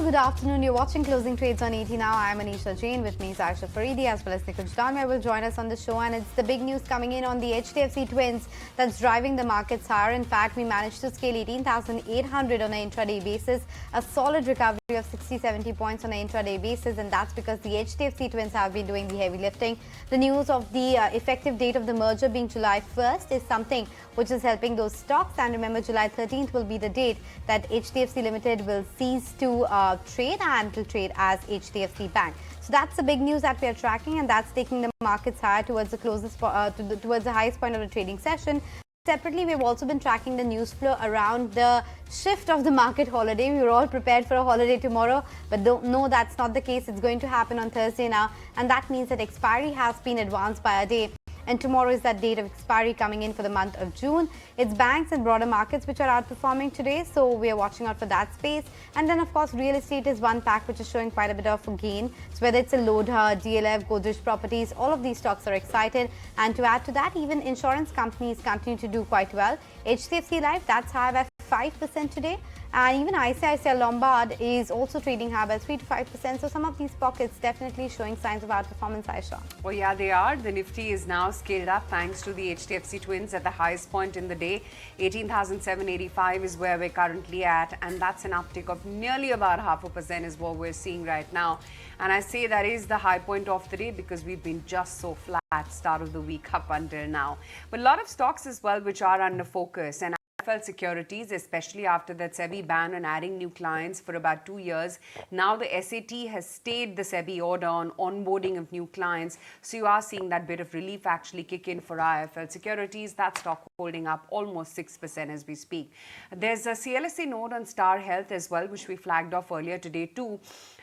good afternoon. You're watching Closing Trades on 80 Now. I'm Anisha Jain. With me is Aisha Faridi as well as Nikunj Danwar will join us on the show. And it's the big news coming in on the HDFC twins that's driving the markets higher. In fact, we managed to scale 18,800 on an intraday basis, a solid recovery of 60-70 points on an intraday basis, and that's because the HDFC twins have been doing the heavy lifting. The news of the effective date of the merger being July 1st is something which is helping those stocks. And remember, July 13th will be the date that HDFC Limited will cease to trade and will trade as HDFC Bank. So that's the big news that we are tracking, and that's taking the markets higher towards the closest towards the highest point of the trading session. Separately, we've also been tracking the news flow around the shift of the market holiday. We were all prepared for a holiday tomorrow, but no, that's not the case. It's going to happen on Thursday now, and that means that expiry has been advanced by a day. And tomorrow is that date of expiry coming in for the month of June. It's banks and broader markets which are outperforming today, so we are watching out for that space. And then, of course, real estate is one pack which is showing quite a bit of a gain. So whether it's a Lodha, DLF, Godrej Properties, all of these stocks are excited. And to add to that, even insurance companies continue to do quite well. HDFC Life, that's high by 5% today. And even ICICI Lombard is also trading high by 3 to 5%. So some of these pockets definitely showing signs of outperformance, Aisha. Well, yeah, they are. The Nifty is now scaled up thanks to the HDFC twins at the highest point in the day. 18,785 is where we're currently at, and that's an uptick of nearly about 0.5% is what we're seeing right now. And I say that is the high point of the day because we've been just so flat start of the week up until now. But a lot of stocks as well which are under focus, and securities, especially after that SEBI ban on adding new clients for about 2 years. Now the SAT has stayed the SEBI order on onboarding of new clients. So you are seeing that bit of relief actually kick in for IIFL securities. That stock holding up almost 6% as we speak. There's a CLSA note on Star Health as well, which we flagged off earlier today too.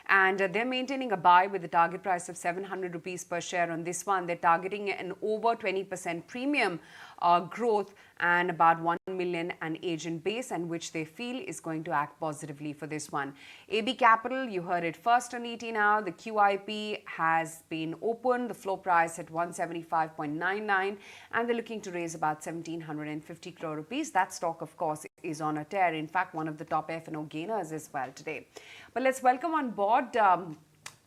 And they're maintaining a buy with a target price of 700 rupees per share on this one. They're targeting an over 20% premium growth and about 1 million an agent base, and which they feel is going to act positively for this one. AB Capital, you heard it first on ET Now. The QIP has been opened, the floor price at 175.99, and they're looking to raise about 1,750 crore rupees. That stock, of course, is on a tear. In fact, one of the top F&O gainers as well today. But let's welcome on board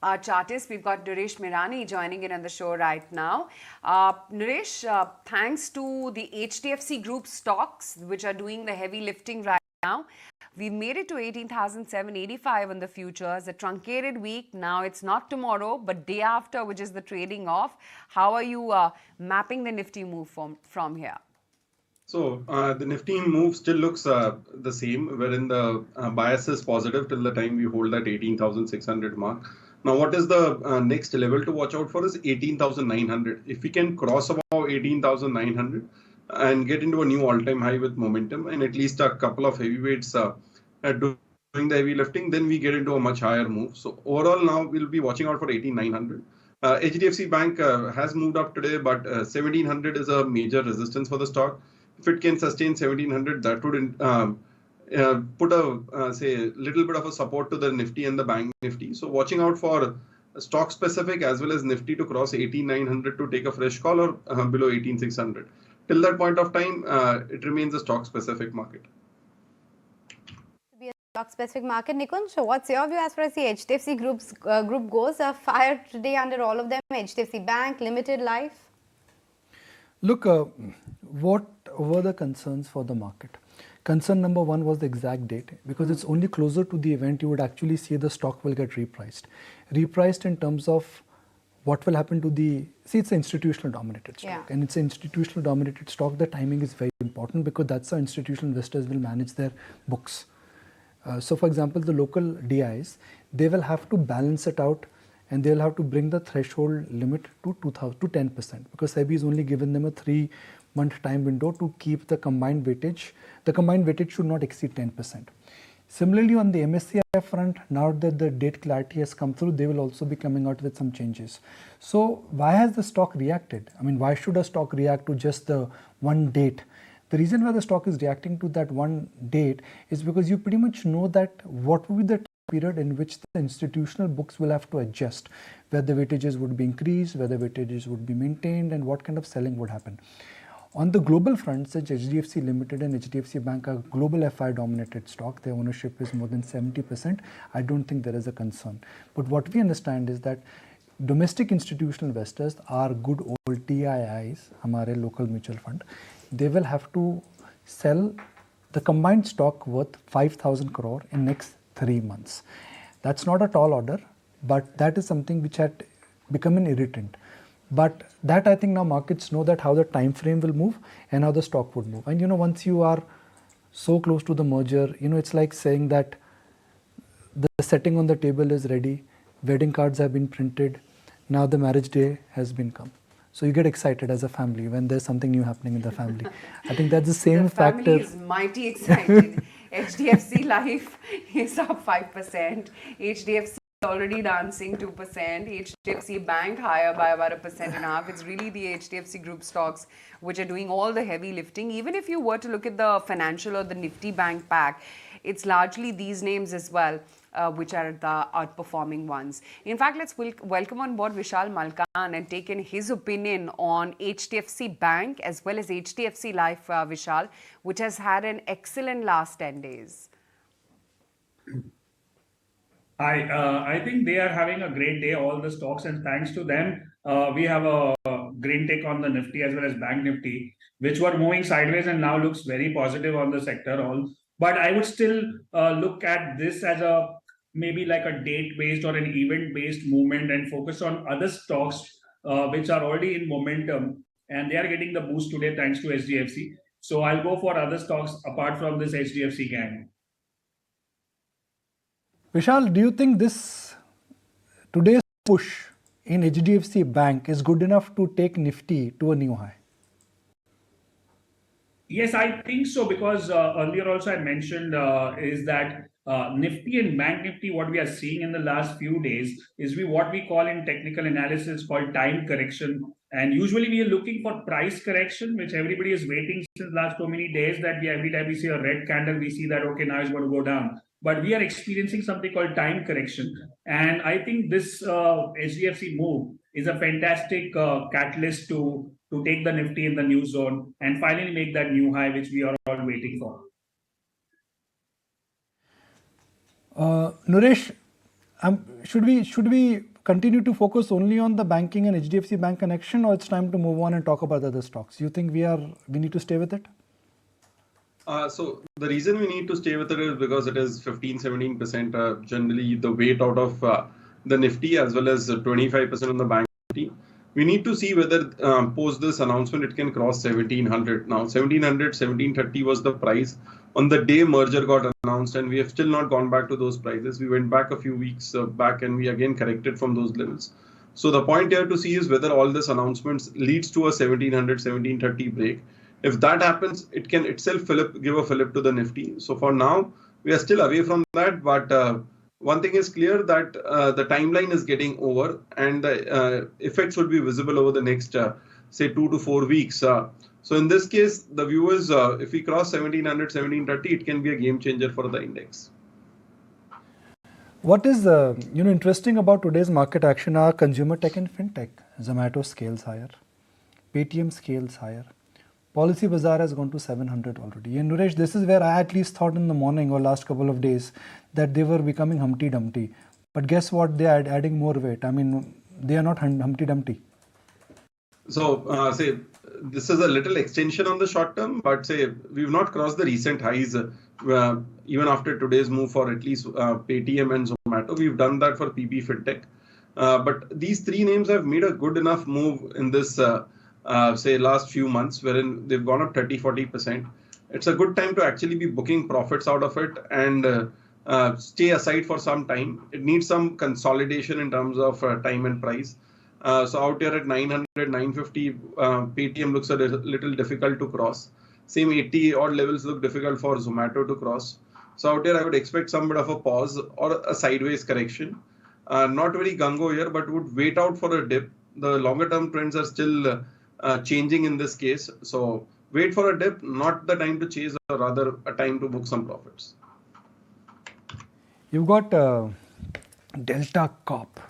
our chartist. We've got Naresh Mirani joining in on the show right now. Naresh, thanks to the HDFC Group stocks, which are doing the heavy lifting right now, we made it to 18,785 on the futures, a truncated week. Now it's not tomorrow, but day after, which is the trading off. How are you mapping the Nifty move from here? So the Nifty move still looks the same, wherein the bias is positive till the time we hold that 18,600 mark. Now, what is the next level to watch out for is 18,900. If we can cross about 18,900 and get into a new all-time high with momentum and at least a couple of heavyweights doing the heavy lifting, then we get into a much higher move. So overall, now we'll be watching out for 18,900. HDFC Bank has moved up today, but 1,700 is a major resistance for the stock. If it can sustain 1,700, that would put a say little bit of a support to the Nifty and the Bank Nifty. So watching out for stock specific as well as Nifty to cross 18,900 to take a fresh call, or below 18,600. Till that point of time, it remains a stock specific market. Be a stock specific market. Nikunj, so what's your view as far as the HDFC group goes? Fire today under all of them: HDFC Bank, Limited, Life. Look, what were the concerns for the market? Concern number one was the exact date, because it's only closer to the event you would actually see the stock will get repriced. Repriced in terms of what will happen to the, see, it's an institutional dominated stock, and it's an institutional dominated stock. The timing is very important because that's how institutional investors will manage their books. So for example, the local DIs, they will have to balance it out, and they'll have to bring the threshold limit to 10%, because SEBI has only given them a 3-month time window to keep the combined weightage. The combined weightage should not exceed 10%. Similarly, on the MSCI front, now that the date clarity has come through, they will also be coming out with some changes. So why has the stock reacted? I mean, why should a stock react to just the one date? The reason why the stock is reacting to that one date is because you pretty much know that what will be the period in which the institutional books will have to adjust, where the weightages would be increased, where the weightages would be maintained, and what kind of selling would happen. On the global front, such HDFC Limited and HDFC Bank are global FI dominated stock. Their ownership is more than 70%. I don't think there is a concern. But what we understand is that domestic institutional investors are good old TIIs, हमारे local mutual fund. They will have to sell the combined stock worth 5,000 crore in next 3 months. That's not a tall order, but that is something which had become an irritant. But that I think now markets know that how the time frame will move and how the stock would move. And once you are so close to the merger, it's like saying that the setting on the table is ready, wedding cards have been printed, now the marriage day has been come. So you get excited as a family when there's something new happening in the family. I think that's the same The factor. family is mighty excited. HDFC Life is up 5%. HDFC already dancing 2%. HDFC Bank higher by about 1.5%. It's really the HDFC group stocks which are doing all the heavy lifting. Even if you were to look at the financial or the Nifty Bank pack, it's largely these names as well which are the outperforming ones. In fact, let's welcome on board Vishal Malkan and take in his opinion on HDFC Bank as well as HDFC Life, Vishal, which has had an excellent last 10 days. I think they are having a great day, all the stocks, and thanks to them, we have a green tick on the Nifty as well as Bank Nifty, which were moving sideways and now looks very positive on the sector. But I would still look at this as maybe like a date-based or an event-based movement and focus on other stocks which are already in momentum and they are getting the boost today thanks to HDFC. So I'll go for other stocks apart from this HDFC gang. Vishal, do you think today's push in HDFC Bank is good enough to take Nifty to a new high? Yes, I think so, because earlier also I mentioned is that Nifty and Bank Nifty, what we are seeing in the last few days is what we call in technical analysis called time correction. And usually we are looking for price correction, which everybody is waiting since last so many days that every time we see a red candle, we see that, okay, now it's going to go down. But we are experiencing something called time correction. And I think this HDFC move is a fantastic catalyst to take the Nifty in the new zone and finally make that new high, which we are all waiting for. Naresh, should we continue to focus only on the banking and HDFC Bank connection, or it's time to move on and talk about other stocks? You think we need to stay with it? So the reason we need to stay with it is because it is 15-17% generally the weight out of the Nifty as well as 25% on the Bank Nifty. We need to see whether post this announcement it can cross 1700. Now 1700, 1730 was the price on the day merger got announced, and we have still not gone back to those prices. We went back a few weeks back and we again corrected from those levels. So the point here to see is whether all this announcements leads to a 1700, 1730 break. If that happens, it can itself give a fillip to the Nifty. So for now, we are still away from that. But one thing is clear that the timeline is getting over and the effects would be visible over the next, say, 2 to 4 weeks. So in this case, the view is if we cross 1700, 1730, it can be a game changer for the index. What is interesting about today's market action are consumer tech and fintech. Zomato scales higher, Paytm scales higher. Policy Bazaar has gone to 700 already. And Naresh, this is where I at least thought in the morning or last couple of days that they were becoming Humpty Dumpty. But guess what? They are adding more weight. I mean, they are not Humpty Dumpty. So, say, this is a little extension on the short term, but say, we've not crossed the recent highs even after today's move for at least Paytm and Zomato. We've done that for PB Fintech. But these three names have made a good enough move in this say last few months wherein they've gone up 30-40%. It's a good time to actually be booking profits out of it and stay aside for some time. It needs some consolidation in terms of time and price. So out here at 900, 950, Paytm looks a little difficult to cross. Same 80 odd levels look difficult for Zomato to cross. So out here I would expect some bit of a pause or a sideways correction. Not very gung-ho here, but would wait out for a dip. The longer term trends are still changing in this case. So wait for a dip, not the time to chase, or rather a time to book some profits. You've got Delta Corp.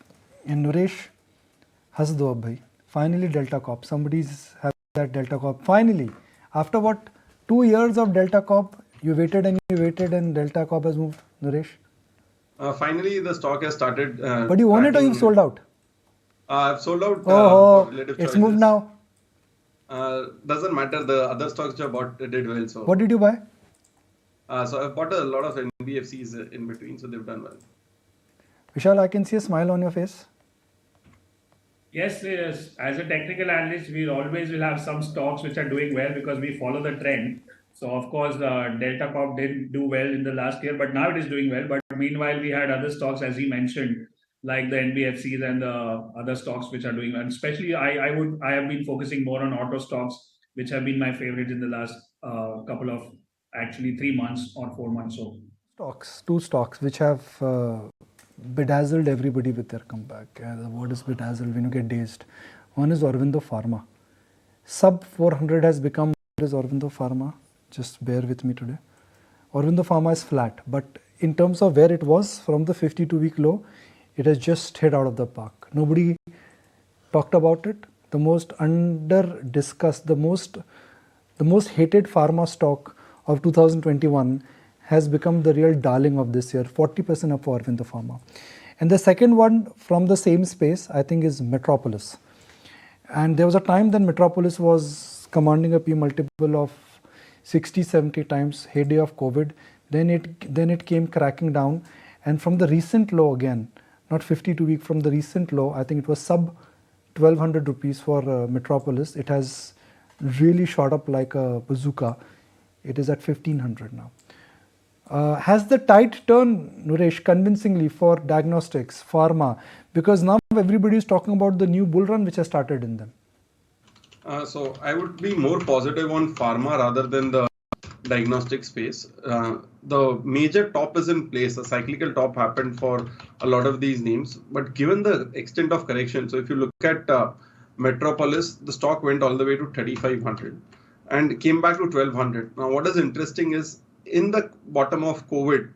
And Naresh, has do ab bhai. Finally Delta Corp. Somebody's having that Delta Corp. Finally, after what, 2 years of Delta Corp, you waited and Delta Corp has moved, Naresh? Finally, the stock has started. But you own it or you've sold out? I've sold out. Oh, relative it's choices. moved now. Doesn't matter. The other stocks which I bought did well. So What did you buy? so I've bought a lot of NBFCs in between, so they've done well. Vishal, I can see a smile on your face. Yes, yes. As a technical analyst, we always will have some stocks which are doing well because we follow the trend. So, of course, Delta Corp didn't do well in the last year, but now it is doing well. But meanwhile, we had other stocks, as he mentioned, like the NBFCs and the other stocks which are doing well. And especially, I have been focusing more on auto stocks, which have been my favorite in the last couple of, actually 3 months or 4 months. So, Two stocks which have bedazzled everybody with their comeback. The word is bedazzled when you get dazed. One is Aurobindo Pharma. Sub 400 has become, what is Aurobindo Pharma? Just bear with me today. Aurobindo Pharma is flat, but in terms of where it was from the 52-week low, it has just hit out of the park. Nobody talked about it. The most under discussed, the most hated pharma stock of 2021 has become the real darling of this year, 40% up for Aurobindo Pharma. And the second one from the same space, I think, is Metropolis. And there was a time that Metropolis was commanding a P multiple of 60, 70 times, heyday of COVID. Then it came cracking down. And from the recent low again, not 52 week, from the recent low, I think it was sub 1200 rupees for Metropolis. It has really shot up like a bazooka. It is at 1500 now. Has the tide turned, Naresh, convincingly for diagnostics, pharma? Because now everybody is talking about the new bull run which has started in them. So I would be more positive on pharma rather than the diagnostic space. The major top is in place. A cyclical top happened for a lot of these names. But given the extent of correction, so if you look at Metropolis, the stock went all the way to 3500 and came back to 1200. Now, what is interesting is in the bottom of COVID,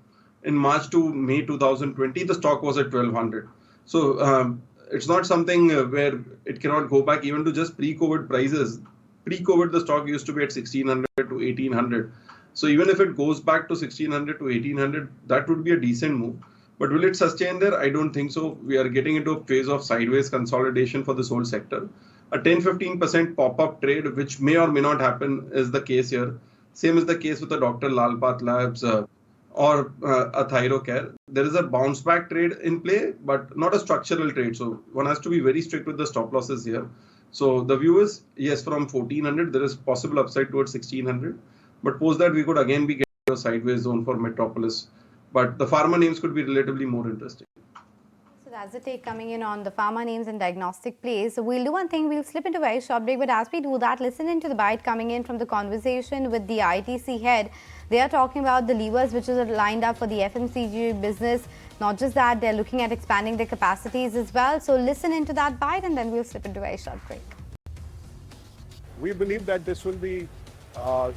in March to May 2020, the stock was at 1200. So it's not something where it cannot go back even to just pre-COVID prices. Pre-COVID, the stock used to be at 1600 to 1800. So even if it goes back to 1600 to 1800, that would be a decent move. But will it sustain there? I don't think so. We are getting into a phase of sideways consolidation for this whole sector. A 10-15% pop-up trade, which may or may not happen, is the case here. Same is the case with the Dr. Lal Path Labs or a Thyrocare. There is a bounce back trade in play, but not a structural trade. So one has to be very strict with the stop losses here. So the view is, yes, from 1400, there is possible upside towards 1600. But post that, we could again be getting a sideways zone for Metropolis. But the pharma names could be relatively more interesting. So that's the take coming in on the pharma names and diagnostic plays. So we'll do one thing, we'll slip into a very short break. But as we do that, listen into the bite coming in from the conversation with the ITC head. They are talking about the levers which are lined up for the FMCG business. Not just that, they're looking at expanding their capacities as well. So listen into that bite and then we'll slip into a very short break. We believe that this will be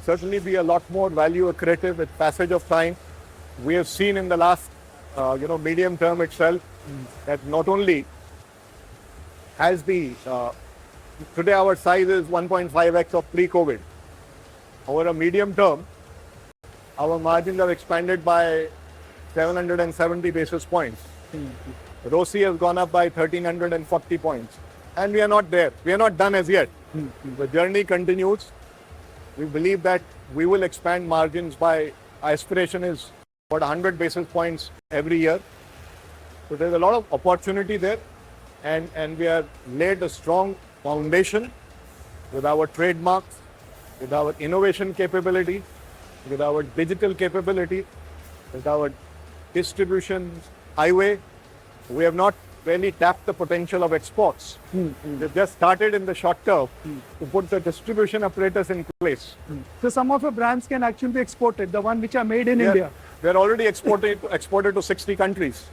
certainly be a lot more value accretive with passage of time. We have seen in the last medium term itself that not only has the today our size is 1.5x of pre-COVID. Over a medium term, our margins have expanded by 770 basis points. ROCE has gone up by 1340 points. And we are not there. We are not done as yet. The journey continues. We believe that we will expand margins by, our aspiration is about 100 basis points every year. So there's a lot of opportunity there. And we have laid a strong foundation with our trademarks, with our innovation capability, with our digital capability, with our distribution highway. We have not really tapped the potential of exports. We've just started in the short term to put the distribution apparatus in place. So some of your brands can actually be exported, the one which are made in India. We're already exported to 60 countries.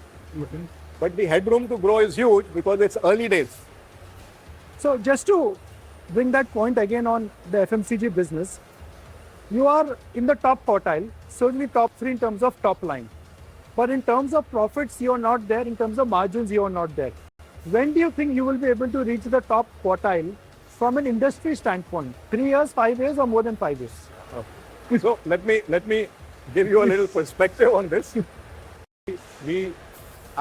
But the headroom to grow is huge because it's early days. So just to bring that point again on the FMCG business, you are in the top quartile, certainly top 3 in terms of top line. But in terms of profits, you are not there. In terms of margins, you are not there. When do you think you will be able to reach the top quartile from an industry standpoint? 3 years, 5 years, or more than 5 years? So let me give you a little perspective on this.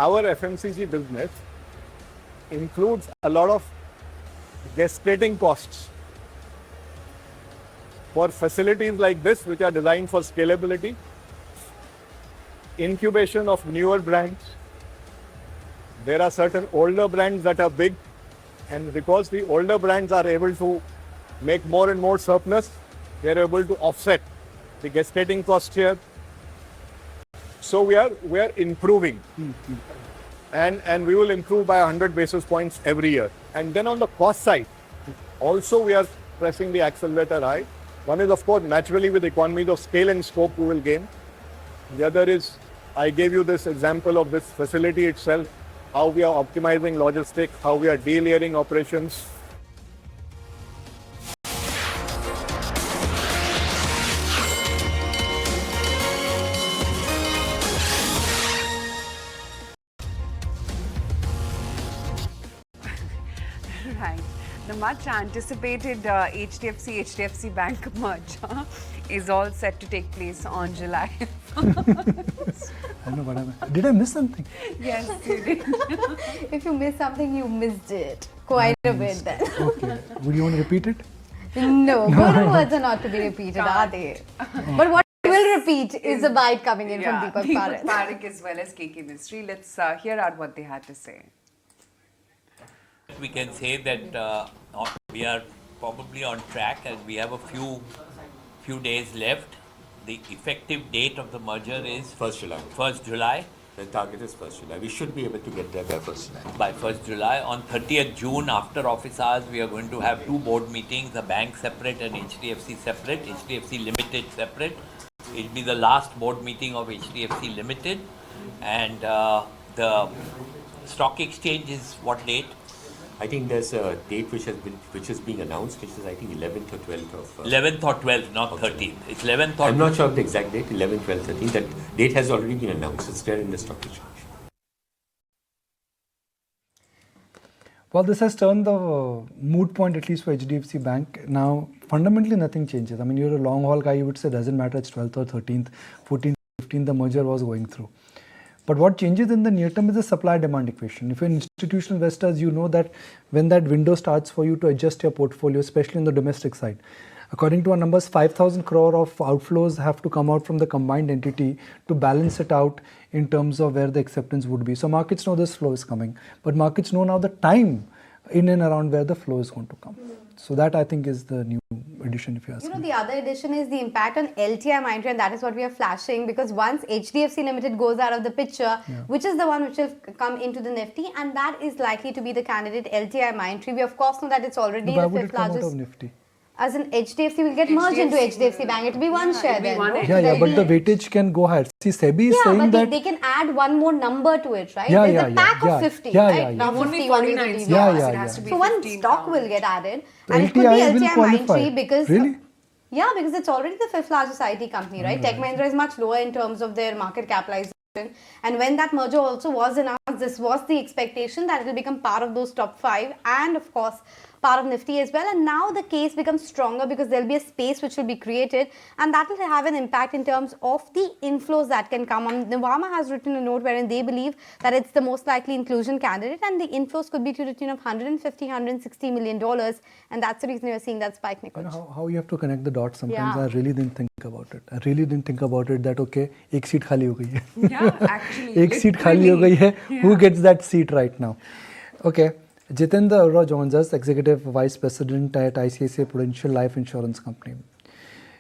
Our FMCG business includes a lot of gestating costs for facilities like this, which are designed for scalability, incubation of newer brands. There are certain older brands that are big, and because the older brands are able to make more and more surplus, they are able to offset the gestating cost here. So we are improving, and we will improve by 100 basis points every year. And then on the cost side, also we are pressing the accelerator high. One is, of course, naturally with economies of scale and scope we will gain. The other is, I gave you this example of this facility itself, how we are optimizing logistics, how we are delayering operations. Right. The much anticipated HDFC Bank merger is all set to take place on July. I know what I mean. Did I miss something? Yes, you did. If you missed something, you missed it quite a bit then. Okay. Would you want to repeat it? No, golden words are not to be repeated, are they? But what I will repeat is a bite coming in from Deepak Deepak Parekh. Parekh as well as KK Mystery. Let's hear out what they had to say. We can say that we are probably on track, and we have a few days left. The effective date of the merger is 1st July. 1st July. The target is 1st July. We should be able to get there by 1st July. By 1st July. On 30th June, after office hours, we are going to have two board meetings, a bank separate and HDFC separate, HDFC Limited separate. It will be the last board meeting of HDFC Limited, and the stock exchange is what date? I think there's a date which is being announced, which is I think 11th or 12th of 11th or 12th, not 13th. It's 11th or I'm not sure of the exact date, 11th, 12th, 13th. That date has already been announced. It's there in the stock exchange. Well, this has turned the mood point, at least for HDFC Bank. Now, fundamentally, nothing changes. I mean, you're a long haul guy, you would say, doesn't matter, it's 12th or 13th, 14th, 15th, the merger was going through. But what changes in the near term is the supply-demand equation. If you're institutional investors, you know that when that window starts for you to adjust your portfolio, especially on the domestic side, according to our numbers, 5,000 crore of outflows have to come out from the combined entity to balance it out in terms of where the acceptance would be. So markets know this flow is coming, but markets know now the time in and around where the flow is going to come. So that, I think, is the new addition, if you ask me. The other addition is the impact on LTI Mindtree, and that is what we are flashing, because once HDFC Limited goes out of the picture, which is the one which will come into the Nifty, and that is likely to be the candidate LTI Mindtree. We of course know that it's already Why the would it fifth come out largest. of Nifty? As in HDFC will get merged into HDFC Bank. It will be one share then. Yeah, but the weightage can go higher. See, SEBI is saying but that... they can add one more number to it, right? Yeah, There's a pack of 50, right? Now It won't be 50, one 49 is stocks. Yeah. It has to be So one 15 stock count. will get added. So And it could be LTI will LTI qualify. Mindtree because... Really? Yeah, because it's already the fifth largest IT company, right? Tech Mahindra is much lower in terms of their market capitalization. And when that merger also was announced, this was the expectation that it will become part of those top 5 and of course part of Nifty as well. And now the case becomes stronger because there'll be a space which will be created, and that will have an impact in terms of the inflows that can come. Nuvama has written a note wherein they believe that it's the most likely inclusion candidate, and the inflows could be to the tune of $150–160 million, and that's the reason you're seeing that spike, You Nikunj. know how you have to connect the dots sometimes. Yeah. I really didn't think about it. That okay, एक seat खाली हो गई है. Yeah, actually. एक seat खाली हो गई है. Who gets that seat right now? Okay. Jitendra Arora joins us, Executive Vice President at ICICI Prudential Life Insurance Company.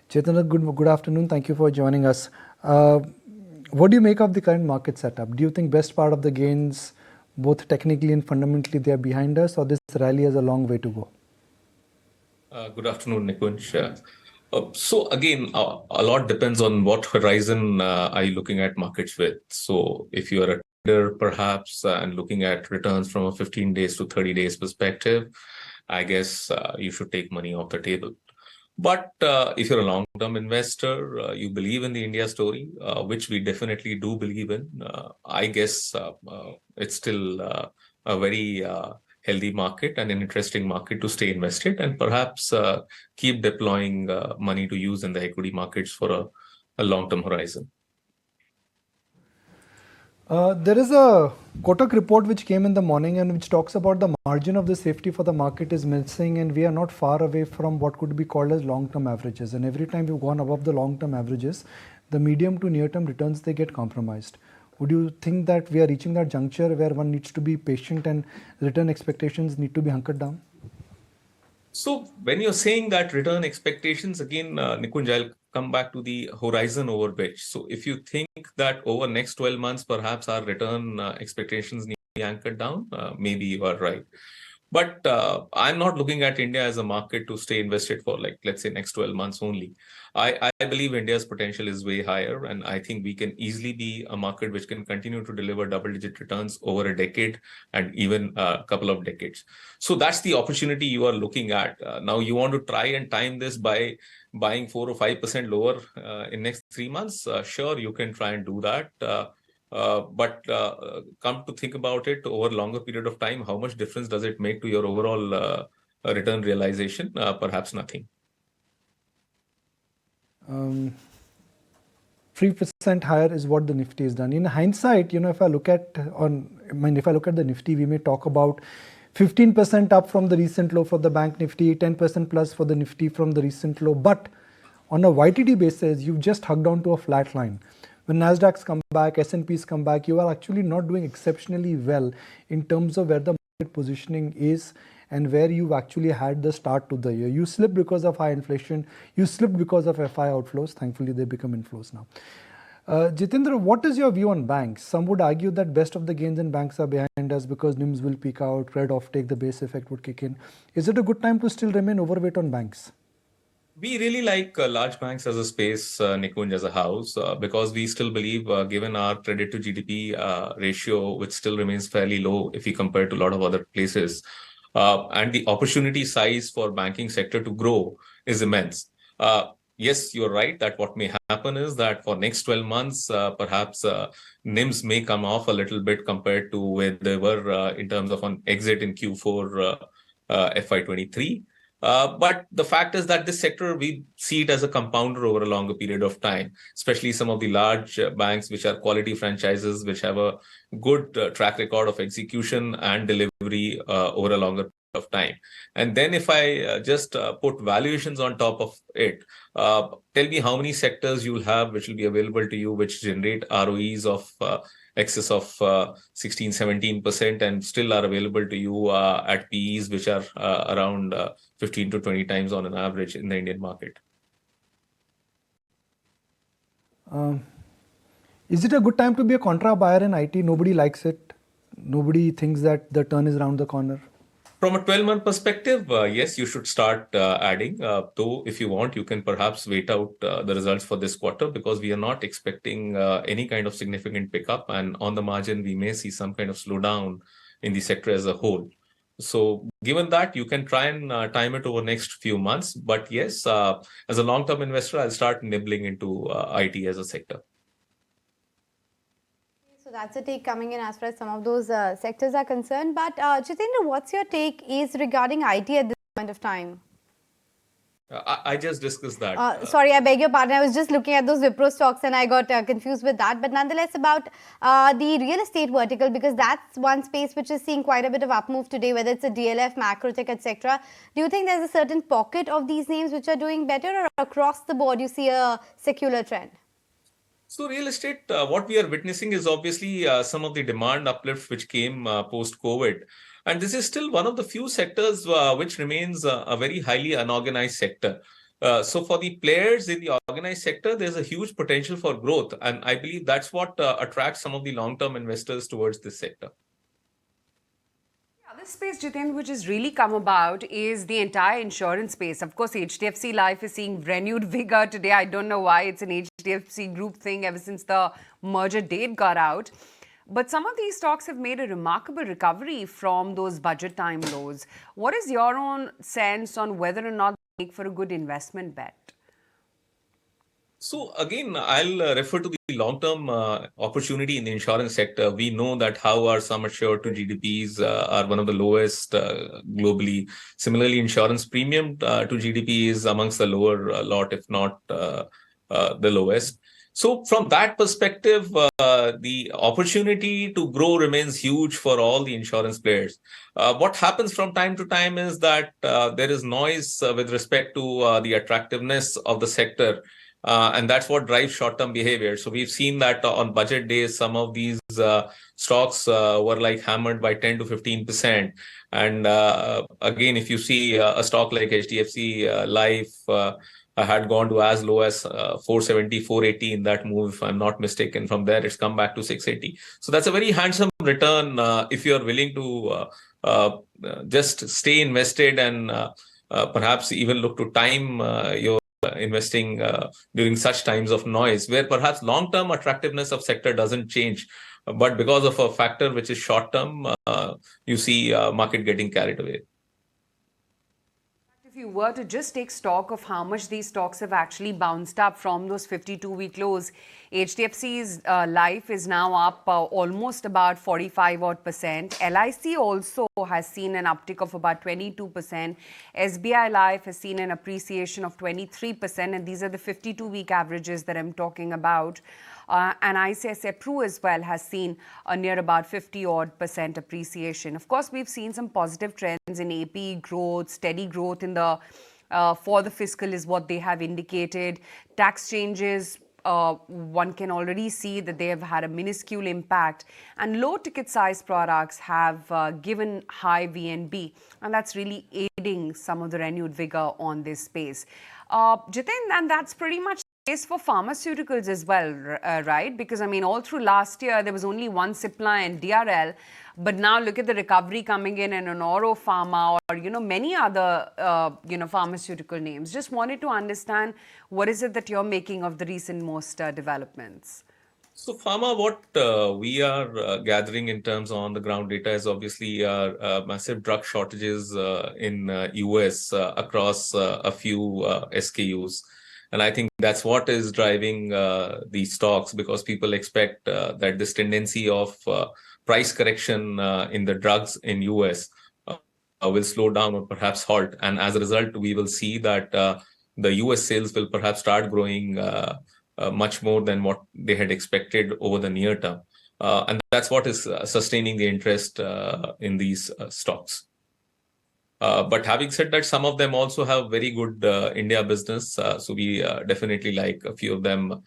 Jitendra, good afternoon. Thank you for joining us. What do you make of the current market setup? Do you think best part of the gains, both technically and fundamentally, they are behind us, or this rally has a long way to go? Good afternoon, Nikunj. So again, a lot depends on what horizon are you looking at markets with. So if you are a trader perhaps and looking at returns from a 15 days to 30 days perspective, I guess you should take money off the table. But if you're a long-term investor, you believe in the India story, which we definitely do believe in, I guess it's still a very healthy market and an interesting market to stay invested, and perhaps keep deploying money to use in the equity markets for a long-term horizon. There is a Kotak report which came in the morning and which talks about the margin of the safety for the market is missing, and we are not far away from what could be called as long-term averages. And every time we've gone above the long-term averages, the medium to near-term returns, they get compromised. Would you think that we are reaching that juncture where one needs to be patient and return expectations need to be hunkered down? So when you're saying that return expectations, again, Nikunj, I'll come back to the horizon over which. So if you think that over next 12 months, perhaps our return expectations need to be anchored down, maybe you are right. But I'm not looking at India as a market to stay invested for, like, let's say, next 12 months only. I believe India's potential is way higher, and I think we can easily be a market which can continue to deliver double-digit returns over a decade and even a couple of decades. So that's the opportunity you are looking at. Now, you want to try and time this by buying 4 or 5% lower in next 3 months. Sure, you can try and do that. But come to think about it, over a longer period of time, how much difference does it make to your overall return realization? Perhaps nothing. 3% higher is what the Nifty has done. In hindsight, if I look at the Nifty, we may talk about 15% up from the recent low for the Bank Nifty, 10% plus for the Nifty from the recent low. But on a YTD basis, you've just hugged on to a flat line. When Nasdaq's come back, S&P's come back, you are actually not doing exceptionally well in terms of where the market positioning is and where you've actually had the start to the year. You slipped because of high inflation. You slipped because of FI outflows. Thankfully, they become inflows now. Jitendra, what is your view on banks? Some would argue that best of the gains in banks are behind us because NIMs will peak out, credit offtake, the base effect would kick in. Is it a good time to still remain overweight on banks? We really like large banks as a space, Nikunj, as a house, because we still believe, given our credit to GDP ratio, which still remains fairly low if we compare to a lot of other places, and the opportunity size for banking sector to grow is immense. Yes, you're right that what may happen is that for next 12 months, perhaps NIMs may come off a little bit compared to where they were in terms of an exit in Q4 FY23. But the fact is that this sector, we see it as a compounder over a longer period of time, especially some of the large banks, which are quality franchises, which have a good track record of execution and delivery over a longer period of time. And then if I just put valuations on top of it, tell me how many sectors you'll have which will be available to you, which generate ROEs of excess of 16-17% and still are available to you at PEs which are around 15 to 20 times on an average in the Indian market. Is it a good time to be a contra buyer in IT? Nobody likes it. Nobody thinks that the turn is around the corner. From a 12-month perspective, yes, you should start adding. Though, if you want, you can perhaps wait out the results for this quarter because we are not expecting any kind of significant pickup. And on the margin, we may see some kind of slowdown in the sector as a whole. So given that, you can try and time it over next few months. But yes, as a long-term investor, I'll start nibbling into IT as a sector. So that's a take coming in as far as some of those sectors are concerned. But Jitendra, what's your take is regarding IT at this point of time? I just discussed that. Sorry, I beg your pardon. I was just looking at those Wipro stocks and I got confused with that. But nonetheless, about the real estate vertical, because that's one space which is seeing quite a bit of up move today, whether it's a DLF, Macrotech, etc. Do you think there's a certain pocket of these names which are doing better, or across the board you see a secular trend? So real estate, what we are witnessing is obviously some of the demand uplift which came post-COVID. And this is still one of the few sectors which remains a very highly unorganized sector. So for the players in the organized sector, there's a huge potential for growth. And I believe that's what attracts some of the long-term investors towards this sector. This space, Jiten, which has really come about is the entire insurance space. Of course, HDFC Life is seeing renewed vigor today. I don't know why. It's an HDFC group thing ever since the merger date got out. But some of these stocks have made a remarkable recovery from those budget time lows. What is your own sense on whether or not they make for a good investment bet? So again, I'll refer to the long-term opportunity in the insurance sector. We know that how our sum assured to GDPs are one of the lowest globally. Similarly, insurance premium to GDP is amongst the lower lot, if not the lowest. So from that perspective, the opportunity to grow remains huge for all the insurance players. What happens from time to time is that there is noise with respect to the attractiveness of the sector. And that's what drives short-term behavior. So we've seen that on budget days, some of these stocks were like hammered by 10 to 15%. And again, if you see a stock like HDFC Life had gone to as low as 470, 480 in that move, if I'm not mistaken. From there, it's come back to 680. So that's a very handsome return if you're willing to just stay invested and perhaps even look to time your investing during such times of noise, where perhaps long-term attractiveness of sector doesn't change, but because of a factor which is short-term, you see market getting carried away. If you were to just take stock of how much these stocks have actually bounced up from those 52-week lows, HDFC's Life is now up almost about 45 odd percent. LIC also has seen an uptick of about 22%. SBI Life has seen an appreciation of 23%, and these are the 52-week averages that I'm talking about. And ICICI Pru as well has seen a near about 50 odd percent appreciation. Of course, we've seen some positive trends in AP growth, steady growth in the for the fiscal is what they have indicated. Tax changes, one can already see that they have had a minuscule impact, and low ticket size products have given high VNB, and that's really aiding some of the renewed vigor on this space. Jitin, and that's pretty much case for pharmaceuticals as well, right? Because I mean, all through last year, there was only one Cipla and DRL, but now look at the recovery coming in Oro Pharma or, many other, pharmaceutical names. Just wanted to understand what is it that you're making of the recent most developments? So pharma, what we are gathering in terms of on the ground data is obviously massive drug shortages in US across a few SKUs. And I think that's what is driving these stocks, because people expect that this tendency of price correction in the drugs in US will slow down or perhaps halt. And as a result, we will see that the US sales will perhaps start growing much more than what they had expected over the near term. And that's what is sustaining the interest in these stocks. But having said that, some of them also have very good India business. So we definitely like a few of them,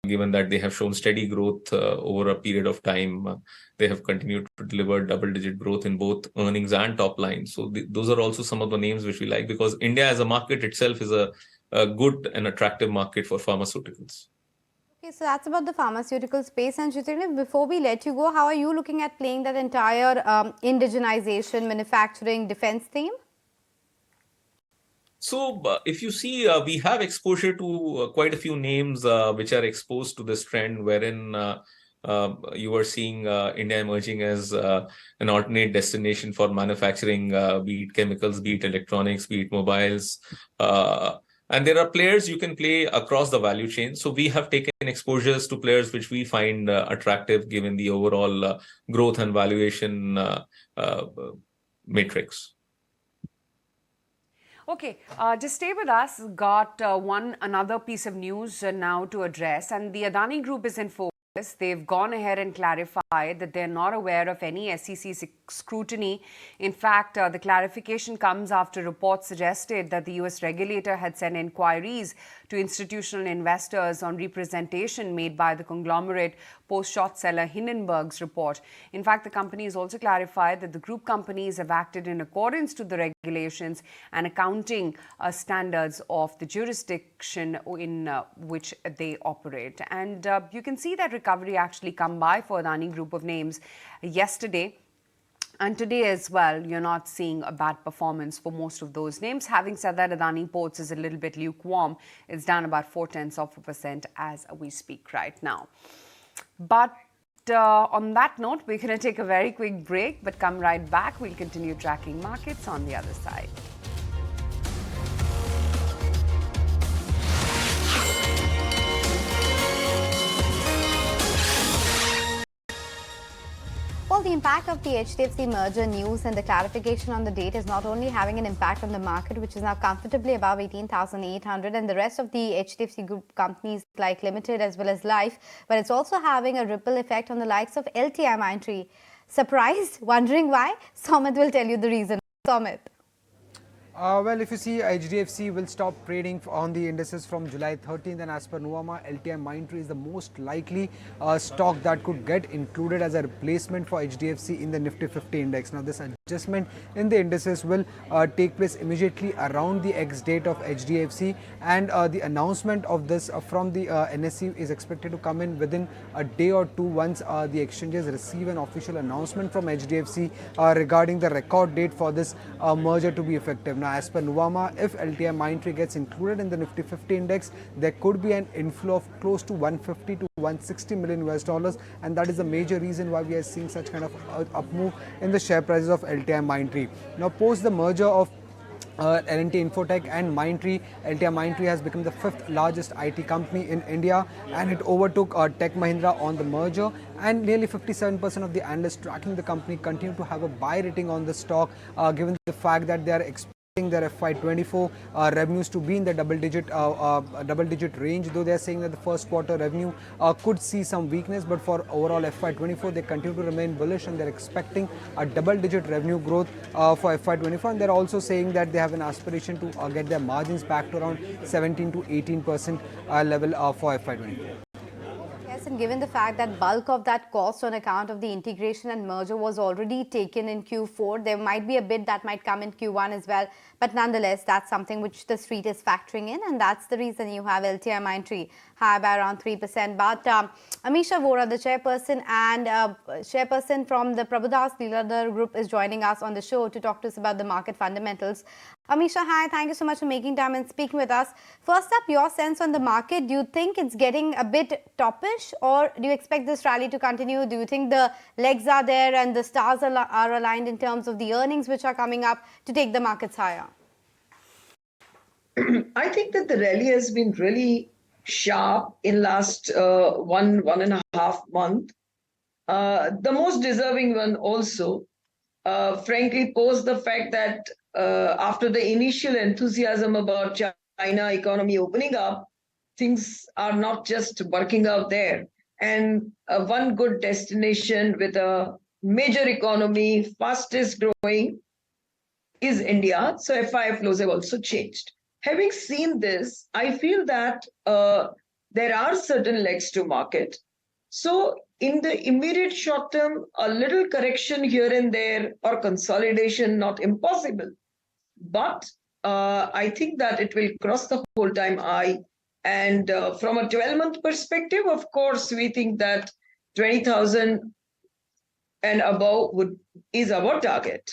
given that they have shown steady growth over a period of time. They have continued to deliver double-digit growth in both earnings and top line. So those are also some of the names which we like, because India as a market itself is a good and attractive market for pharmaceuticals. Okay, so that's about the pharmaceutical space. And Jitendra, before we let you go, how are you looking at playing that entire indigenization, manufacturing, defense theme? So if you see, we have exposure to quite a few names which are exposed to this trend, wherein you are seeing India emerging as an alternate destination for manufacturing, be it chemicals, be it electronics, be it mobiles. And there are players you can play across the value chain. So we have taken exposures to players which we find attractive given the overall growth and valuation matrix. Okay, just stay with us. Got another piece of news now to address, and the Adani Group is in focus. They've gone ahead and clarified that they're not aware of any SEC scrutiny. In fact, the clarification comes after reports suggested that the US regulator had sent inquiries to institutional investors on representation made by the conglomerate post-short seller Hindenburg's report. In fact, the company has also clarified that the group companies have acted in accordance to the regulations and accounting standards of the jurisdiction in which they operate. And you can see that recovery actually come by for Adani Group of names yesterday. And today as well, you're not seeing a bad performance for most of those names. Having said that, Adani Ports is a little bit lukewarm. It's down about 0.4% as we speak right now. But on that note, we're going to take a very quick break, but come right back. We'll continue tracking markets on the other side. the impact of the HDFC merger news and the clarification on the date is not only having an impact on the market, which is now comfortably above 18,800, and the rest of the HDFC group companies like Limited as well as Life, but it's also having a ripple effect on the likes of LTI Mindtree. Surprised? Wondering why? Somit will tell you the reason. Somit. Well, if you see, HDFC will stop trading on the indices from July 13th, and as per Nuvama, LTI Mindtree is the most likely stock that could get included as a replacement for HDFC in the Nifty 50 index. Now, this adjustment in the indices will take place immediately around the ex-date of HDFC, and the announcement of this from the NSE is expected to come in within a day or two once the exchanges receive an official announcement from HDFC regarding the record date for this merger to be effective. Now, as per Nuvama, if LTI Mindtree gets included in the Nifty 50 index, there could be an inflow of close to 150 to 160 million US dollars, and that is the major reason why we are seeing such kind of up move in the share prices of LTI Mindtree. Now, post the merger of L&T Infotech and Mindtree, LTI Mindtree has become the fifth largest IT company in India, and it overtook Tech Mahindra on the merger, and nearly 57% of the analysts tracking the company continue to have a buy rating on the stock, given the fact that they are expecting their FY24 revenues to be in the double digit range, though they are saying that the first quarter revenue could see some weakness, but for overall FY24 they continue to remain bullish, and they're expecting a double digit revenue growth for FY24, and they're also saying that they have an aspiration to get their margins back to around 17 to 18% level for FY24. Yes, and given the fact that bulk of that cost on account of the integration and merger was already taken in Q4, there might be a bit that might come in Q1 as well. But nonetheless, that's something which the street is factoring in, and that's the reason you have LTI Mindtree high by around 3%. But Amisha Vora, the chairperson and chairperson from the Prabhudas Leeladhar Group, is joining us on the show to talk to us about the market fundamentals. Amisha, hi, thank you so much for making time and speaking with us. First up, your sense on the market. Do you think it's getting a bit toppish, or do you expect this rally to continue? Do you think the legs are there and the stars are aligned in terms of the earnings which are coming up to take the markets higher? I think that the rally has been really sharp in last one and a half month. The most deserving one also, frankly, post the fact that after the initial enthusiasm about China economy opening up, things are not just working out there. And one good destination with a major economy, fastest growing, is India. So FI flows have also changed. Having seen this, I feel that there are certain legs to market. So in the immediate short term, a little correction here and there or consolidation, not impossible. But I think that it will cross the all-time high. And from a 12-month perspective, of course, we think that 20,000 and above is our target.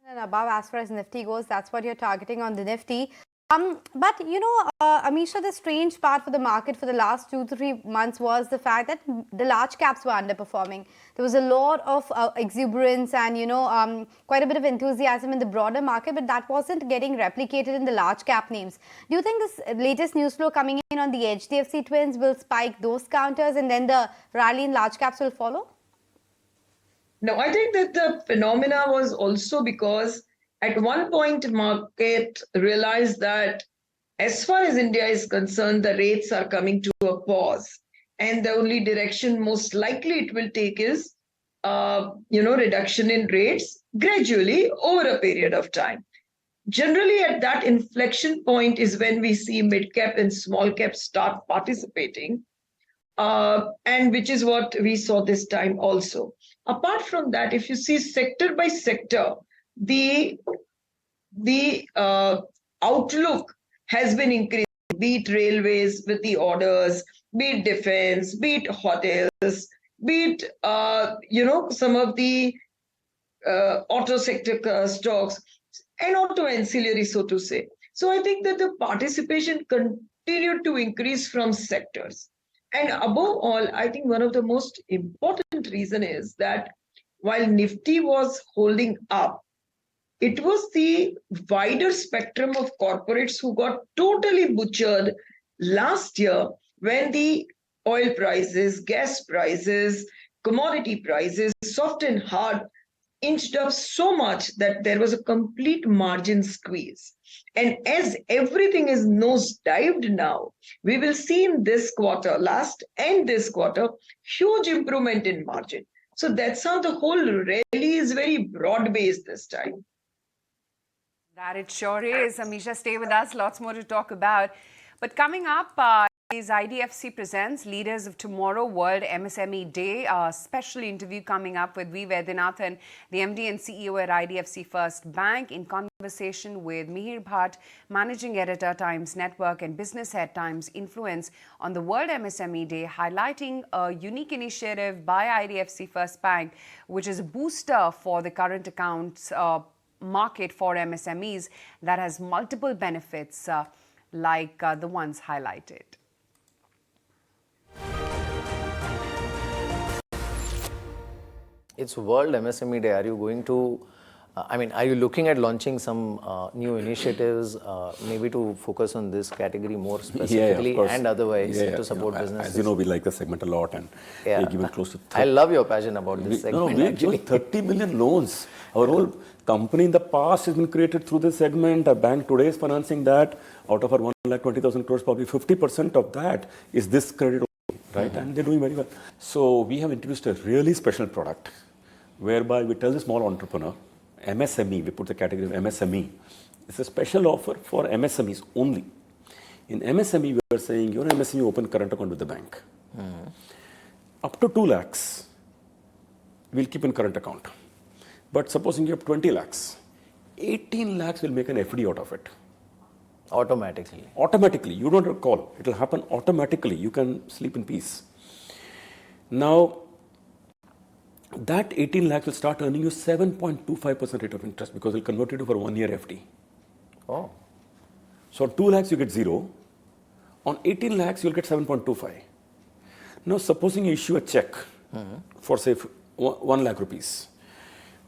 And above, as far as Nifty goes, that's what you're targeting on the Nifty. But you know, Amisha, the strange part for the market for the last 2-3 months was the fact that the large caps were underperforming. There was a lot of exuberance and, you know, quite a bit of enthusiasm in the broader market, but that wasn't getting replicated in the large cap names. Do you think this latest news flow coming in on the HDFC twins will spike those counters, and then the rally in large caps will follow? No, I think that the phenomena was also because at one point market realized that as far as India is concerned, the rates are coming to a pause, and the only direction most likely it will take is, reduction in rates gradually over a period of time. Generally, at that inflection point is when we see mid cap and small cap start participating, and which is what we saw this time also. Apart from that, if you see sector by sector, the outlook has been increasing, be it railways with the orders, be it defense, be it hotels, be it, some of the auto sector stocks and auto ancillary, so to say. So I think that the participation continued to increase from sectors. And above all, I think one of the most important reason is that while Nifty was holding up, it was the wider spectrum of corporates who got totally butchered last year when the oil prices, gas prices, commodity prices, soft and hard, inched up so much that there was a complete margin squeeze. And as everything is nosedived now, we will see in this quarter, last and this quarter, huge improvement in margin. So that's how the whole rally is very broad-based this time. That it sure is. Amisha, stay with us. Lots more to talk about. But coming up is IDFC presents Leaders of Tomorrow World MSME Day. A special interview coming up with V. Vaidyanathan, the MD and CEO at IDFC First Bank, in conversation with Mihir Bhatt, Managing Editor, Times Network, and Business Head, Times Influence, on the World MSME Day, highlighting a unique initiative by IDFC First Bank, which is a booster for the current accounts market for MSMEs that has multiple benefits like the ones highlighted. It's World MSME Day. Are you going to, are you looking at launching some new initiatives, maybe to focus on this category more specifically and otherwise to support businesses? As you know, we like the segment a lot, and we're given close to... I love your passion about this segment. We've given 30 million loans. Our whole company in the past has been created through this segment. Our bank today is financing that. Out of our 1,20,000 crores, probably 50% of that is this credit, right? And they're doing very well. So we have introduced a really special product whereby we tell the small entrepreneur, MSME, we put the category of MSME. It's a special offer for MSMEs only. In MSME, we are saying your MSME open current account with the bank. Up to 2 lakhs, we'll keep in current account. But supposing you have 20 lakhs, 18 lakhs will make an FD out of it. Automatically. Automatically. You don't have to call. It will happen automatically. You can sleep in peace. Now, that 18 lakhs will start earning you 7.25% rate of interest because we'll convert it over 1 year FD. Oh. So on 2 lakhs, you get 0. On 18 lakhs, you'll get 7.25. Now, supposing you issue a check for, say, 1 lakh rupees,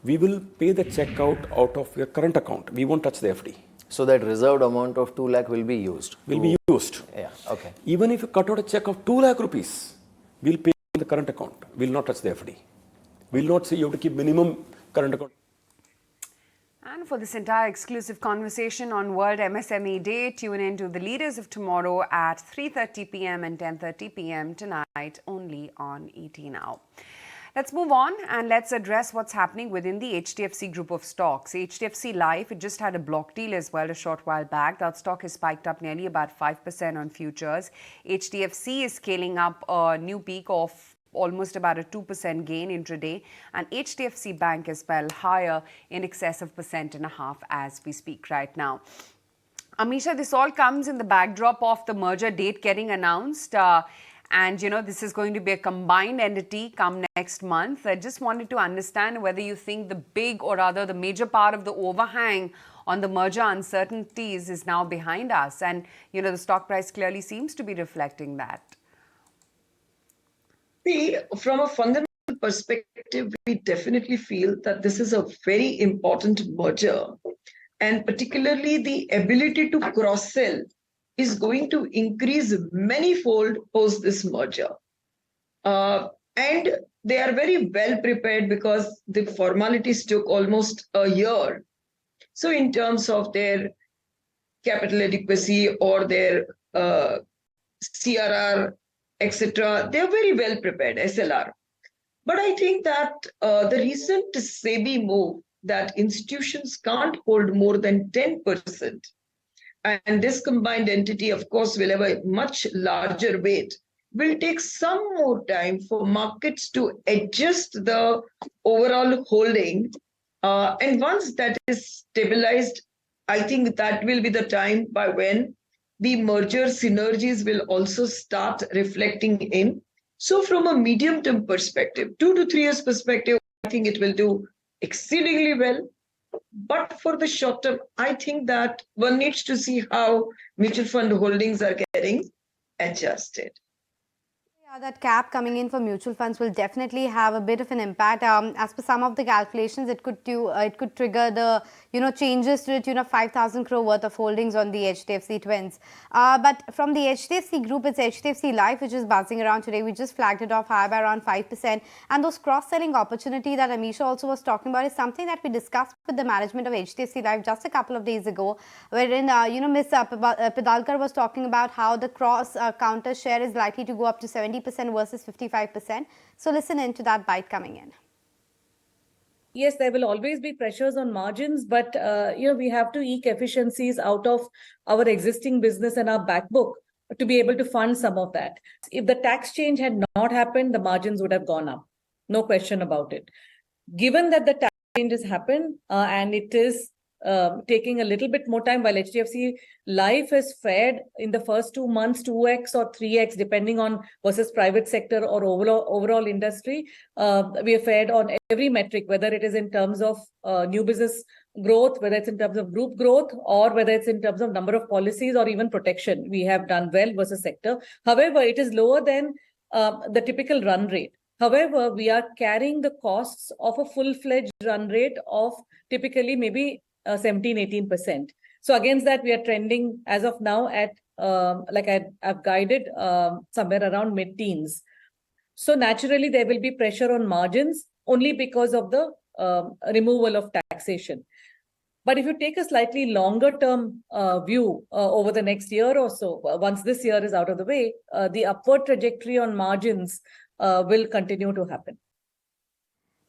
we will pay the check out of your current account. We won't touch the FD. So that reserved amount of 2 lakh will be used? Will be used. Yeah, okay. Even if you cut out a check of 2 lakh rupees, we'll pay in the current account. We'll not touch the FD. We'll not say you have to keep minimum current account. And for this entire exclusive conversation on World MSME Day, tune in to the Leaders of Tomorrow at 3:30 p.m. and 10:30 p.m. tonight, only on ET Now. Let's move on and let's address what's happening within the HDFC group of stocks. HDFC Life, it just had a block deal as well a short while back. That stock has spiked up nearly about 5% on futures. HDFC is scaling up a new peak of almost about a 2% gain intraday, and HDFC Bank as well higher in excess of 1.5% as we speak right now. Amisha, this all comes in the backdrop of the merger date getting announced. And, you know, this is going to be a combined entity come next month. I just wanted to understand whether you think the big, or rather the major part of the overhang on the merger uncertainties is now behind us. And, you know, the stock price clearly seems to be reflecting that. See, from a fundamental perspective, we definitely feel that this is a very important merger. And particularly the ability to cross-sell is going to increase many-fold post this merger. And they are very well prepared because the formalities took almost a year. So in terms of their capital adequacy or their CRR, etc., they are very well prepared, SLR. But I think that the recent SEBI move that institutions can't hold more than 10%, and this combined entity, of course, will have a much larger weight, will take some more time for markets to adjust the overall holding. And once that is stabilized, I think that will be the time by when the merger synergies will also start reflecting in. So from a medium-term perspective, 2 to 3 years perspective, I think it will do exceedingly well. But for the short term, I think that one needs to see how mutual fund holdings are getting adjusted. That cap coming in for mutual funds will definitely have a bit of an impact. As per some of the calculations, it could trigger the changes to the tune of 5,000 crore worth of holdings on the HDFC twins. But from the HDFC group, it's HDFC Life which is buzzing around today. We just flagged it off high by around 5%. And those cross-selling opportunity that Amisha also was talking about is something that we discussed with the management of HDFC Life just a couple of days ago, wherein Ms. Pidalkar was talking about how the cross counter share is likely to go up to 70% versus 55%. So listen in to that bite coming in. Yes, there will always be pressures on margins, but we have to eke efficiencies out of our existing business and our back book to be able to fund some of that. If the tax change had not happened, the margins would have gone up. No question about it. Given that the tax change has happened and it is taking a little bit more time, while HDFC Life has fared in the first 2 months 2x or 3x depending on versus private sector or overall industry. We have fared on every metric, whether it is in terms of new business growth, whether it's in terms of group growth, or whether it's in terms of number of policies or even protection. We have done well versus sector. However, it is lower than the typical run rate. However, we are carrying the costs of a full-fledged run rate of typically maybe 17-18%. So against that, we are trending as of now at, like I've guided, somewhere around mid-teens. So naturally, there will be pressure on margins only because of the removal of taxation. But if you take a slightly longer term view over the next year or so, once this year is out of the way, the upward trajectory on margins will continue to happen.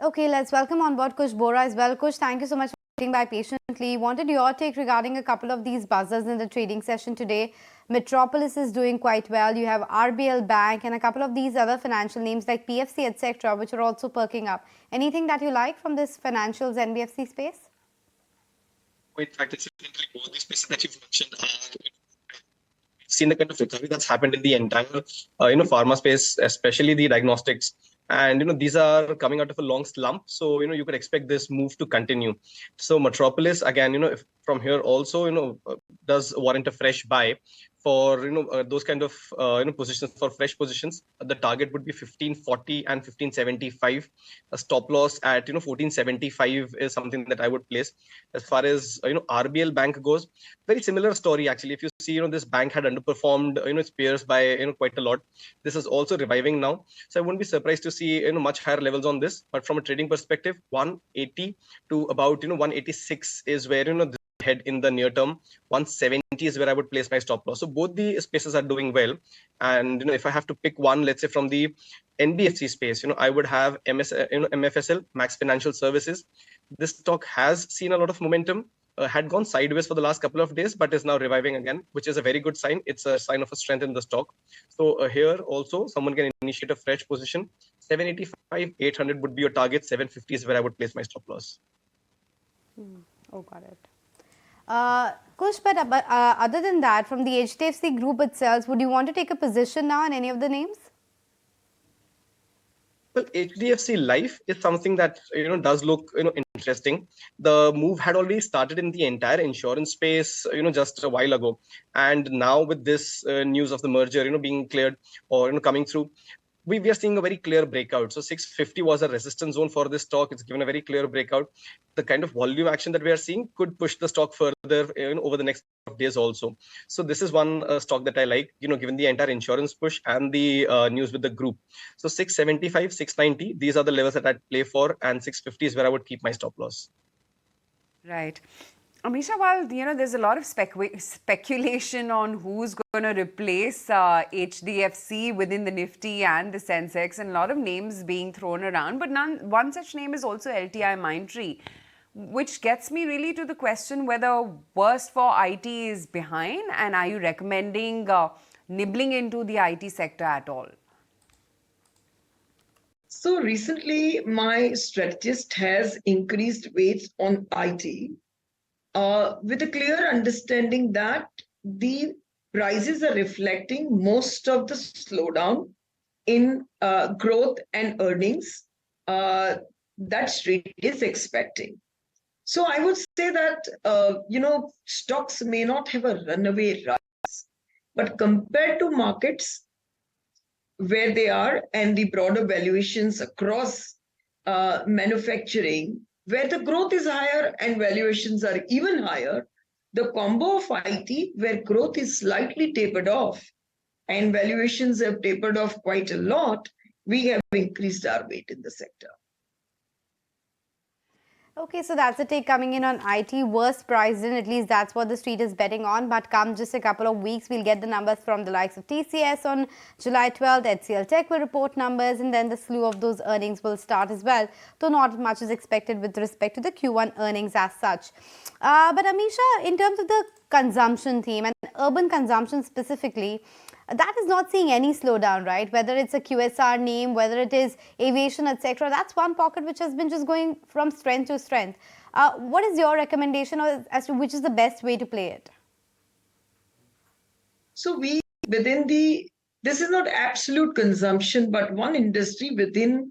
Okay, let's welcome on board Kush Bora as well. Kush, thank you so much for waiting by patiently. Wanted your take regarding a couple of these buzzers in the trading session today. Metropolis is doing quite well. You have RBL Bank and a couple of these other financial names like PFC, etc., which are also perking up. Anything that you like from this financials NBFC space? In fact, it's essentially both these spaces that you've mentioned are seen the kind of recovery that's happened in the entire pharma space, especially the diagnostics. And these are coming out of a long slump, so you could expect this move to continue. So Metropolis again, if from here also does warrant a fresh buy for those kind of positions, for fresh positions. The target would be 1540 and 1575. A stop loss at 1475 is something that I would place. As far as RBL Bank goes, very similar story actually. If you see this bank had underperformed its peers by quite a lot. This is also reviving now, so I wouldn't be surprised to see much higher levels on this. But from a trading perspective, 180 to about 186 is where head in the near term. 170 is where I would place my stop loss. So both the spaces are doing well. And if I have to pick one, let's say from the NBFC space, I would have MFSL, Max Financial Services. This stock has seen a lot of momentum. Had gone sideways for the last couple of days, but is now reviving again, which is a very good sign. It's a sign of a strength in the stock. So here also someone can initiate a fresh position. 785, 800 would be your target. 750 is where I would place my stop loss. Oh, got it. Kush, but other than that, from the HDFC group itself, would you want to take a position now in any of the names? Well, HDFC Life is something that does look interesting. The move had already started in the entire insurance space just a while ago, and now with this news of the merger being cleared or coming through, we are seeing a very clear breakout. So 650 was a resistance zone for this stock. It's given a very clear breakout. The kind of volume action that we are seeing could push the stock further over the next days also. So this is one stock that I like, given the entire insurance push and the news with the group. So 675, 690, these are the levels that I'd play for, and 650 is where I would keep my stop loss. Right. Amisha, while there's a lot of speculation on who's going to replace HDFC within the Nifty and the Sensex, and a lot of names being thrown around, but one such name is also LTI Mindtree, which gets me really to the question whether worst for IT is behind, and are you recommending nibbling into the IT sector at all? So recently, my strategist has increased weights on IT. With a clear understanding that the prices are reflecting most of the slowdown in growth and earnings that street is expecting. So I would say that, stocks may not have a runaway rise, but compared to markets, where they are and the broader valuations across manufacturing, where the growth is higher and valuations are even higher, the combo of IT, where growth is slightly tapered off and valuations have tapered off quite a lot, we have increased our weight in the sector. Okay, so that's the take coming in on IT. Worst priced in, at least that's what the street is betting on. But come just a couple of weeks, we'll get the numbers from the likes of TCS on July 12th. HCL Tech will report numbers, and then the slew of those earnings will start as well. Though not much is expected with respect to the Q1 earnings as such. But Amisha, in terms of the consumption theme and urban consumption specifically, that is not seeing any slowdown, right? Whether it's a QSR name, whether it is aviation, etc. That's one pocket which has been just going from strength to strength. What is your recommendation as to which is the best way to play it? So we, within this is not absolute consumption, but one industry within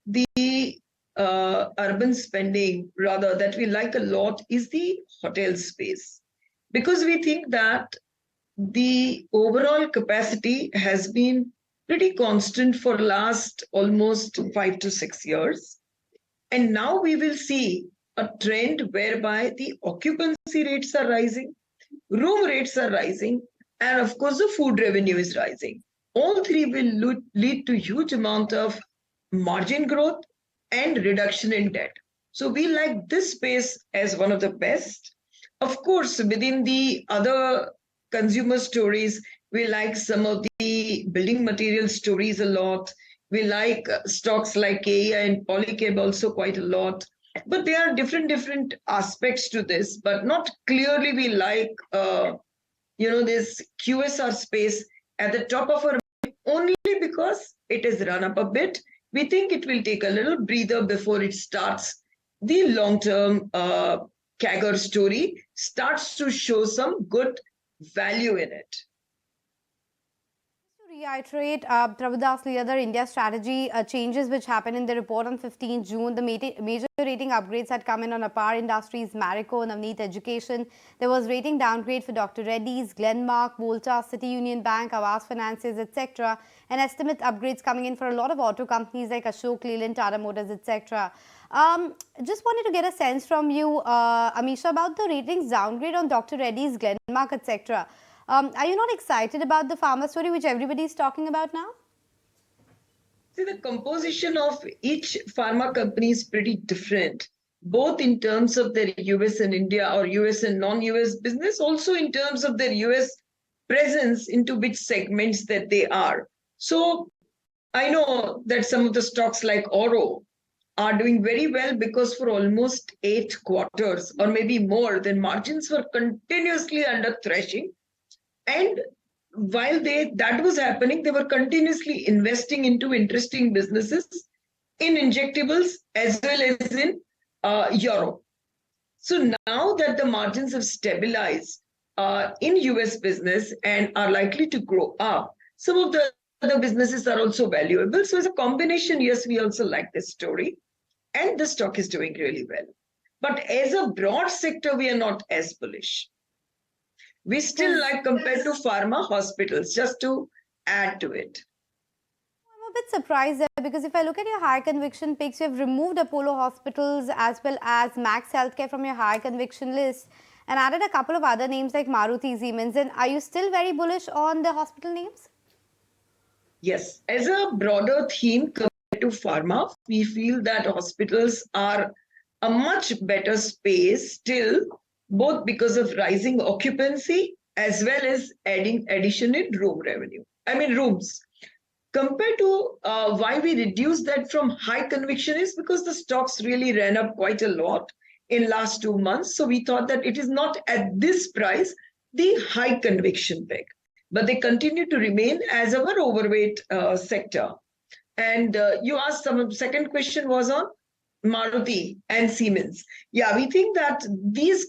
the urban spending, rather, that we like a lot is the hotel space. Because we think that the overall capacity has been pretty constant for last almost 5 to 6 years. And now we will see a trend whereby the occupancy rates are rising, room rates are rising, and of course the food revenue is rising. All three will lead to huge amount of margin growth and reduction in debt. So we like this space as one of the best. Of course, within the other consumer stories, we like some of the building material stories a lot. We like stocks like KEA and Polycab also quite a lot. But there are different aspects to this, but not clearly we like, this QSR space at the top of our mind only because it has run up a bit. We think it will take a little breather before it starts. The long-term CAGR story starts to show some good value in it. To reiterate, Prabhudas, the other India strategy changes which happened in the report on 15 June. The major rating upgrades had come in on Apar Industries, Marico, Navneet Education. There was rating downgrade for Dr. Reddy's, Glenmark, Volta, City Union Bank, Awas Finances, etc. And estimate upgrades coming in for a lot of auto companies like Ashok Leyland, Tata Motors, etc. Just wanted to get a sense from you, Amisha, about the ratings downgrade on Dr. Reddy's, Glenmark, etc. Are you not excited about the pharma story which everybody is talking about now? See, the composition of each pharma company is pretty different, both in terms of their US and India or US and non-US business, also in terms of their US presence into which segments that they are. So I know that some of the stocks like Oro are doing very well because for almost 8 quarters or maybe more, their margins were continuously under threshing. And while that was happening, they were continuously investing into interesting businesses in injectables as well as in Europe. So now that the margins have stabilized in US business and are likely to grow up, some of the other businesses are also valuable. So as a combination, yes, we also like this story. And the stock is doing really well. But as a broad sector, we are not as bullish. We still like compared to pharma hospitals, just to add to it. I'm a bit surprised there because if I look at your high conviction picks, you have removed Apollo Hospitals as well as Max Healthcare from your high conviction list and added a couple of other names like Maruti, Siemens. And are you still very bullish on the hospital names? Yes. As a broader theme compared to pharma, we feel that hospitals are a much better space still, both because of rising occupancy as well as addition in rooms. Compared to why we reduced that from high conviction is because the stocks really ran up quite a lot in last 2 months. So we thought that it is not at this price, the high conviction pick, but they continue to remain as our overweight sector. And you asked second question was on Maruti and Siemens. Yeah, we think that these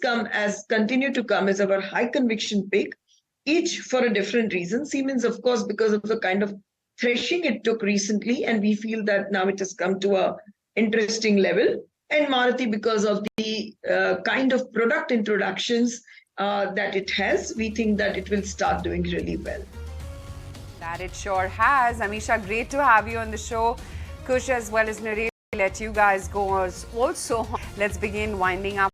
continue to come as our high conviction pick, each for a different reason. Siemens, of course, because of the kind of threshing it took recently, and we feel that now it has come to a interesting level. And Maruti because of the kind of product introductions that it has, we think that it will start doing really well. That it sure has. Amisha, great to have you on the show. Kush as well as Naresh, let you guys go also. Let's begin winding up